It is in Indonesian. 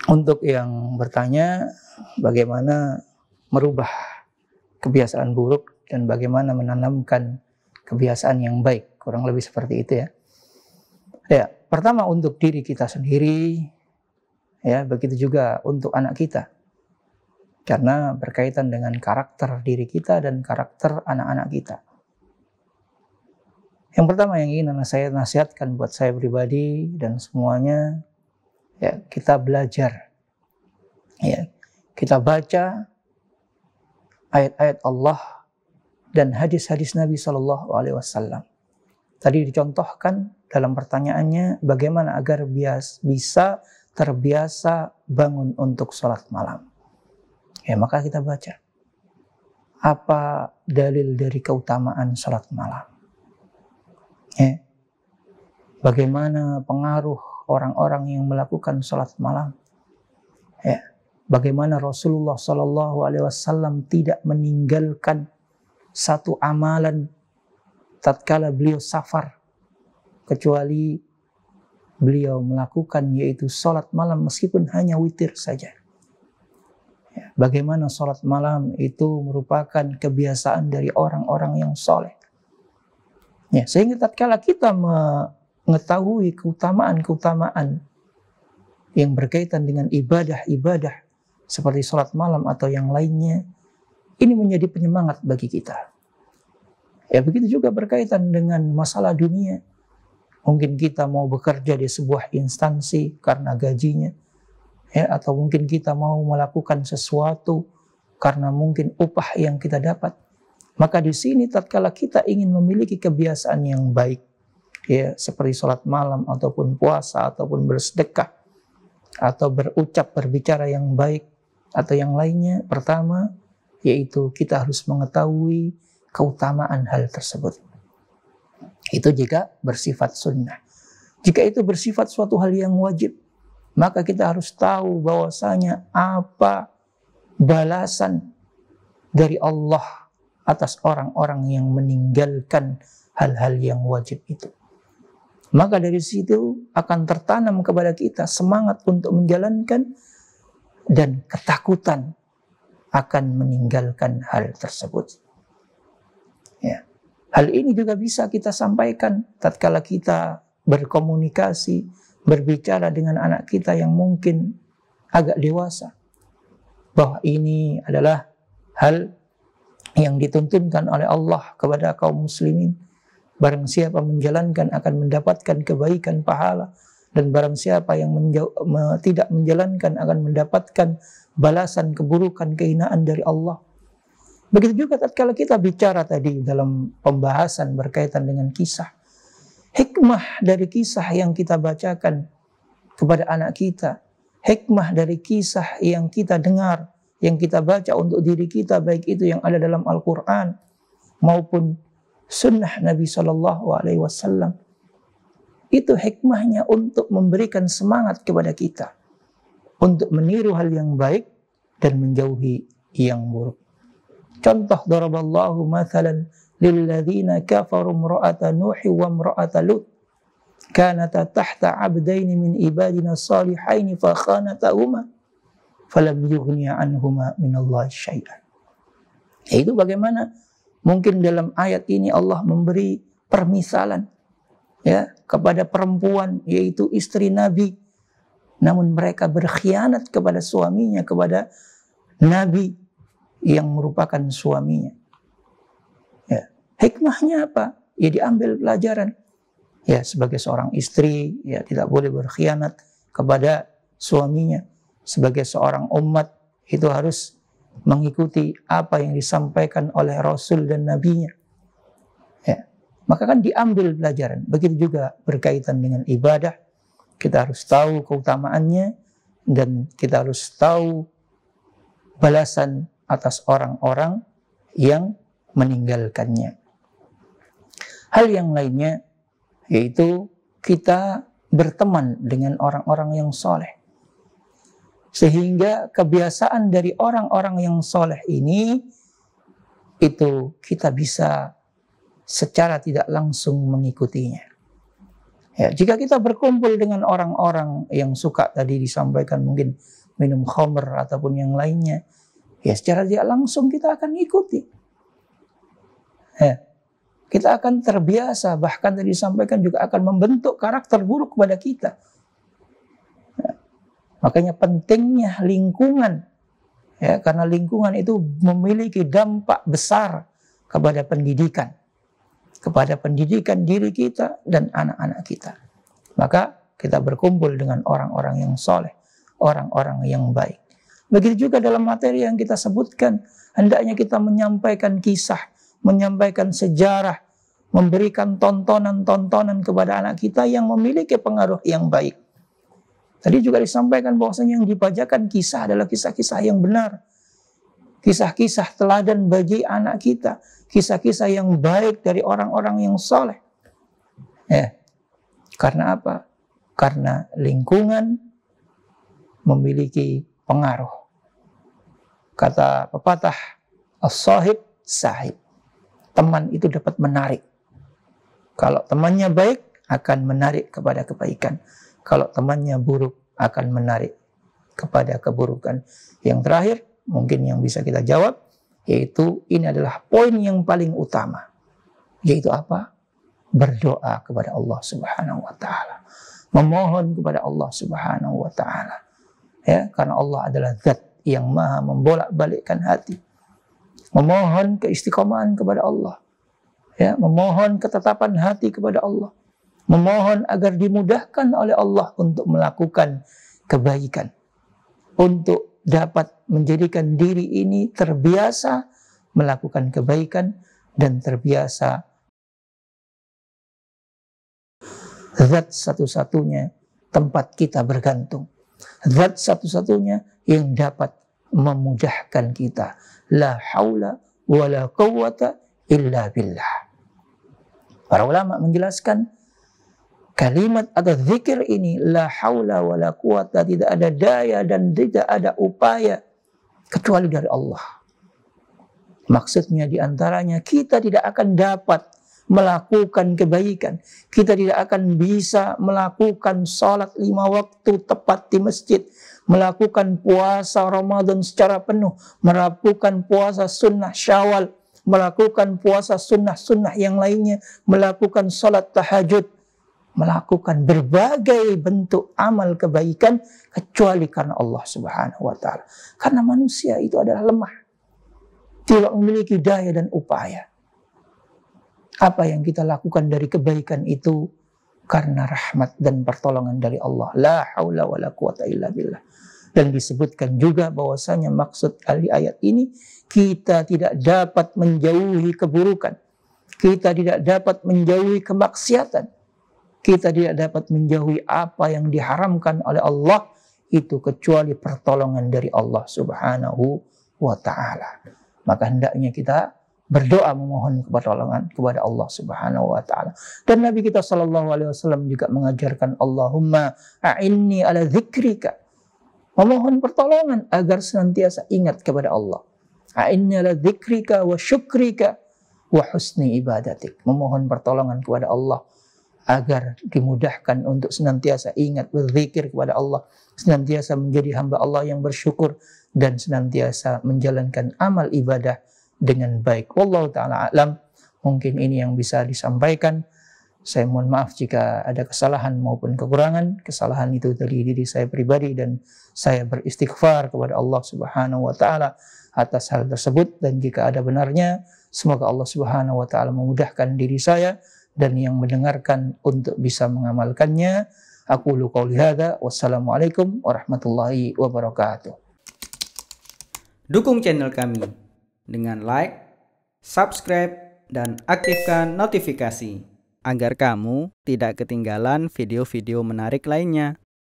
Untuk yang bertanya bagaimana merubah kebiasaan buruk dan bagaimana menanamkan kebiasaan yang baik, kurang lebih seperti itu ya. Ya, pertama untuk diri kita sendiri, ya, begitu juga untuk anak kita. Karena berkaitan dengan karakter diri kita dan karakter anak-anak kita. Yang pertama yang ingin saya nasihatkan buat saya pribadi dan semuanya, ya, kita belajar. Ya, kita baca ayat-ayat Allah dan hadis-hadis Nabi SAW. Tadi dicontohkan dalam pertanyaannya bagaimana agar bisa terbiasa bangun untuk sholat malam. Ya, maka kita baca apa dalil dari keutamaan sholat malam. Ya, bagaimana pengaruh orang-orang yang melakukan sholat malam. Ya, bagaimana Rasulullah SAW tidak meninggalkan satu amalan tatkala beliau safar kecuali beliau melakukan, yaitu sholat malam meskipun hanya witir saja. Ya, bagaimana sholat malam itu merupakan kebiasaan dari orang-orang yang soleh. Ya, sehingga tatkala kita mengetahui keutamaan-keutamaan yang berkaitan dengan ibadah-ibadah seperti sholat malam atau yang lainnya, ini menjadi penyemangat bagi kita. Ya, begitu juga berkaitan dengan masalah dunia. Mungkin kita mau bekerja di sebuah instansi karena gajinya, ya, atau mungkin kita mau melakukan sesuatu karena mungkin upah yang kita dapat. Maka di sini tatkala kita ingin memiliki kebiasaan yang baik, ya, seperti sholat malam ataupun puasa ataupun bersedekah atau berucap berbicara yang baik atau yang lainnya, pertama yaitu kita harus mengetahui keutamaan hal tersebut. Itu jika bersifat sunnah. Jika itu bersifat suatu hal yang wajib, maka kita harus tahu bahwasanya apa balasan dari Allah atas orang-orang yang meninggalkan hal-hal yang wajib itu. Maka dari situ akan tertanam kepada kita semangat untuk menjalankan dan ketakutan akan meninggalkan hal tersebut. Ya. Hal ini juga bisa kita sampaikan tatkala kita berkomunikasi, berbicara dengan anak kita yang mungkin agak dewasa, bahwa ini adalah hal yang dituntunkan oleh Allah kepada kaum muslimin. Barang siapa menjalankan akan mendapatkan kebaikan pahala, dan barang siapa yang tidak menjalankan akan mendapatkan balasan keburukan, kehinaan dari Allah. Begitu juga tatkala kita bicara tadi dalam pembahasan berkaitan dengan kisah. Hikmah dari kisah yang kita bacakan kepada anak kita, hikmah dari kisah yang kita dengar, yang kita baca untuk diri kita, baik itu yang ada dalam Al-Quran maupun sunnah Nabi SAW. Itu hikmahnya untuk memberikan semangat kepada kita untuk meniru hal yang baik dan menjauhi yang buruk. Contoh, daraballahu mathalan lilladzina kafaru imra'ata Nuhi wa imra'ata Lut kanata tahta 'abdaini min ibadina salihaini fa khanatahuma falam yughniya anhuma minallahi syai'an. Yaitu bagaimana mungkin dalam ayat ini Allah memberi permisalan, ya, kepada perempuan, yaitu istri Nabi, namun mereka berkhianat kepada suaminya, kepada Nabi yang merupakan suaminya. Ya. Hikmahnya apa? Ya, diambil pelajaran. Ya, sebagai seorang istri, ya, tidak boleh berkhianat kepada suaminya. Sebagai seorang umat, itu harus mengikuti apa yang disampaikan oleh Rasul dan Nabinya. Ya. Maka kan diambil pelajaran. Begitu juga berkaitan dengan ibadah. Kita harus tahu keutamaannya dan kita harus tahu balasan atas orang-orang yang meninggalkannya. Hal yang lainnya yaitu kita berteman dengan orang-orang yang soleh. Sehingga kebiasaan dari orang-orang yang soleh ini, itu kita bisa secara tidak langsung mengikutinya. Ya, jika kita berkumpul dengan orang-orang yang suka tadi disampaikan mungkin minum khamr ataupun yang lainnya, ya secara tidak langsung kita akan ikuti. Ya, kita akan terbiasa, bahkan tadi disampaikan juga akan membentuk karakter buruk kepada kita. Ya, makanya pentingnya lingkungan, ya, karena lingkungan itu memiliki dampak besar kepada pendidikan diri kita dan anak-anak kita. Maka kita berkumpul dengan orang-orang yang soleh, orang-orang yang baik. Begitu juga dalam materi yang kita sebutkan, hendaknya kita menyampaikan kisah, menyampaikan sejarah, memberikan tontonan-tontonan kepada anak kita yang memiliki pengaruh yang baik. Tadi juga disampaikan bahwasanya yang dibacakan kisah adalah kisah-kisah yang benar. Kisah-kisah teladan bagi anak kita. Kisah-kisah yang baik dari orang-orang yang soleh. Ya. Karena apa? Karena lingkungan memiliki pengaruh. Kata pepatah, as-sahib sahib. Teman itu dapat menarik. Kalau temannya baik, akan menarik kepada kebaikan. Kalau temannya buruk, akan menarik kepada keburukan. Yang terakhir, mungkin yang bisa kita jawab, yaitu ini adalah poin yang paling utama. Yaitu apa? Berdoa kepada Allah Subhanahu wa Ta'ala. Memohon kepada Allah Subhanahu wa Ta'ala. Ya, karena Allah adalah zat yang maha membolak-balikkan hati. Memohon keistiqomahan kepada Allah. Ya, memohon ketetapan hati kepada Allah. Memohon agar dimudahkan oleh Allah untuk melakukan kebaikan. Untuk dapat menjadikan diri ini terbiasa melakukan kebaikan dan terbiasa zat satu-satunya tempat kita bergantung. Zat satu-satunya yang dapat memudahkan kita. La haula wa la quwwata illa billah. Para ulama menjelaskan kalimat atau zikir ini, la haula wa la quwata, tidak ada daya dan tidak ada upaya kecuali dari Allah. Maksudnya diantaranya kita tidak akan dapat melakukan kebaikan. Kita tidak akan bisa melakukan salat 5 waktu tepat di masjid, melakukan puasa Ramadan secara penuh, melakukan puasa sunnah Syawal, melakukan puasa sunnah-sunnah yang lainnya, melakukan salat tahajud, melakukan berbagai bentuk amal kebaikan kecuali karena Allah Subhanahu wa Ta'ala. Karena manusia itu adalah lemah, tidak memiliki daya dan upaya. Apa yang kita lakukan dari kebaikan itu karena rahmat dan pertolongan dari Allah. La haula wa la quwata illa billah. Dan disebutkan juga bahwasanya maksud dari ayat ini, kita tidak dapat menjauhi keburukan, kita tidak dapat menjauhi kemaksiatan, kita tidak dapat menjauhi apa yang diharamkan oleh Allah itu kecuali pertolongan dari Allah Subhanahu wa Ta'ala. Maka hendaknya kita berdoa memohon pertolongan kepada Allah Subhanahu wa Ta'ala. Dan Nabi kita sallallahu alaihi wasallam juga mengajarkan, Allahumma a'inni ala dzikrika. Memohon pertolongan agar senantiasa ingat kepada Allah. A'inni ala dzikrika wa syukrika wa husni ibadatik. Memohon pertolongan kepada Allah agar dimudahkan untuk senantiasa ingat, berzikir kepada Allah, senantiasa menjadi hamba Allah yang bersyukur, dan senantiasa menjalankan amal ibadah dengan baik. Wallahu ta'ala a'lam. Mungkin ini yang bisa disampaikan. Saya mohon maaf jika ada kesalahan maupun kekurangan. Kesalahan itu dari diri saya pribadi dan saya beristighfar kepada Allah Subhanahu wa Ta'ala atas hal tersebut. Dan jika ada benarnya, semoga Allah Subhanahu wa Ta'ala memudahkan diri saya dan yang mendengarkan untuk bisa mengamalkannya. Aqulu qouli hadza, wassalamualaikum warahmatullahi wabarakatuh. Dukung channel kami dengan like, subscribe, dan aktifkan notifikasi agar kamu tidak ketinggalan video-video menarik lainnya.